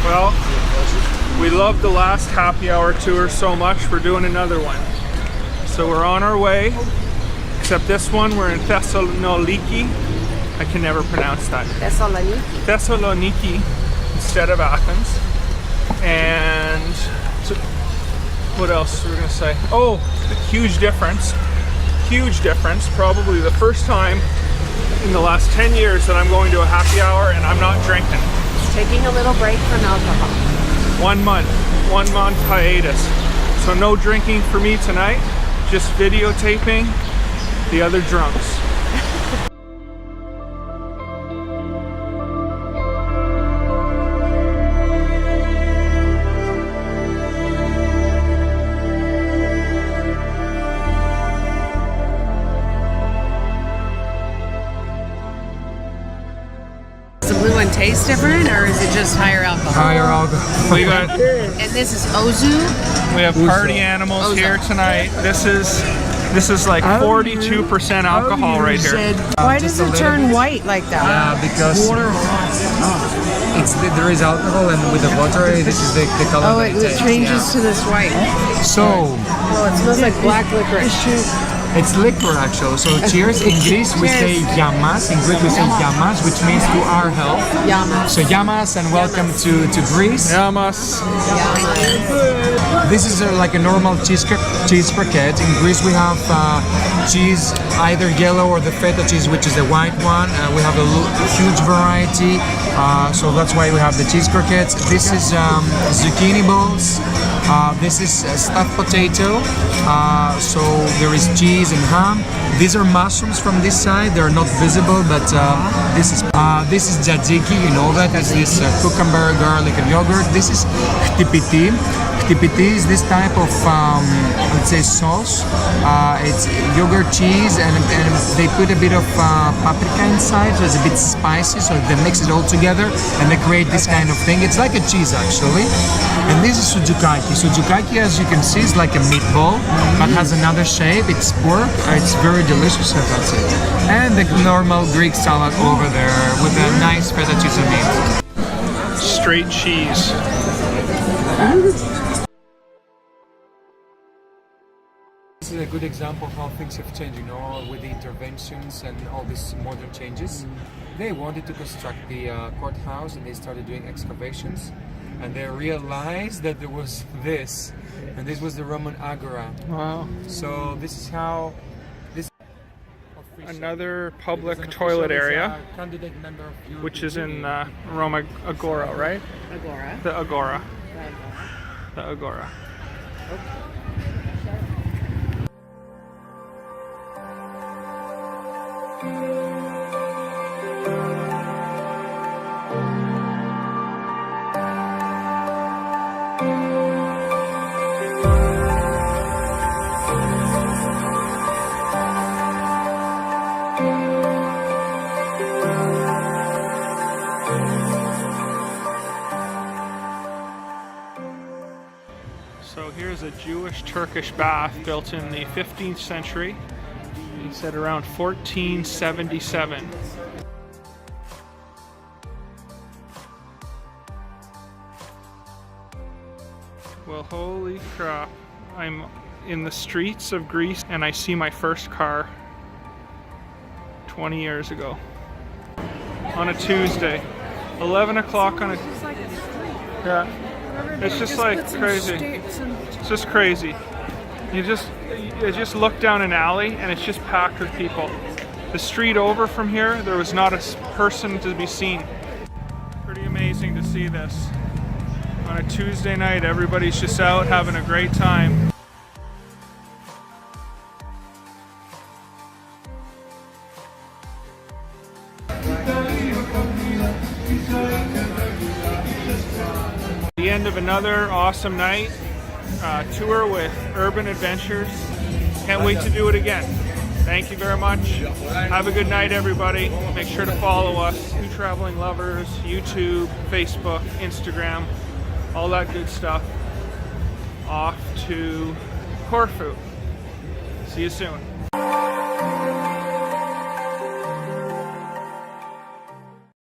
Well, we loved the last happy hour tour so much, we're doing another one. So we're on our way, except this one we're in Thessaloniki. I can never pronounce that. Thessaloniki. Thessaloniki instead of Athens. And so, what else were we gonna say? Oh, huge difference. Huge difference. Probably the first time in the last 10 years that I'm going to a happy hour and I'm not drinking. Taking a little break from alcohol. 1 month hiatus. So no drinking for me tonight, just videotaping the other drunks. Does the blue one taste different, or is it just higher alcohol? Higher alcohol. We got, And this is Ozu. we have party animals here tonight. This is like 42% alcohol right here. Why does it turn white like that? Because there is alcohol, and with the water, this is the color. Oh, that it takes, changes to this white. So Oh, it smells like black licorice. it's liquor actually. So cheers. In Greece we say yamas. In Greek we say yamas, which means to our health. Yamas. So yamas, and welcome to Greece. Yamas. This is like a normal cheese croquette. In Greece we have cheese, either yellow or the feta cheese, which is the white one. We have a huge variety, so that's why we have the cheese croquettes. This is zucchini balls. This is stuffed potato. So there is cheese and ham. These are mushrooms from this side. They're not visible, but this is tzatziki. You know that is this cucumber, garlic, and yogurt. This is chtipiti. Chtipiti is this type of let's say sauce. It's yogurt, cheese, and they put a bit of paprika inside, so it's a bit spicy. So they mix it all together and they create this kind of thing. It's like a cheese actually. And this is sujoukaki. Sujoukaki, as you can see, is like a meatball, but has another shape. It's pork. It's very delicious, and that's it. And the normal Greek salad over there with a nice feta cheese and meat. Straight cheese. This is a good example of how things have changed, you know, with the interventions and all these modern changes. They wanted to construct the courthouse, and they started doing excavations, and they realized that there was this, and this was the Roman agora. Wow. So this is how this Another public toilet area, which is in Roma Agora, right? Agora. The Agora. The Agora. So here's a Jewish-Turkish bath built in the 15th century. He said around 1477. Well, holy crap. I'm in the streets of Greece and I see my first car 20 years ago. On a Tuesday. 11 o'clock on a... Yeah. It's just like crazy. It's just crazy. You just look down an alley and it's just packed with people. The street over from here, there was not a person to be seen. Pretty amazing to see this. On a Tuesday night, everybody's just out having a great time. The end of another awesome night, tour with Urban Adventures. Can't wait to do it again. Thank you very much. Have a good night, everybody. Make sure to follow us, Two Traveling Lovers, YouTube, Facebook, Instagram, all that good stuff. Off to Corfu. See you soon.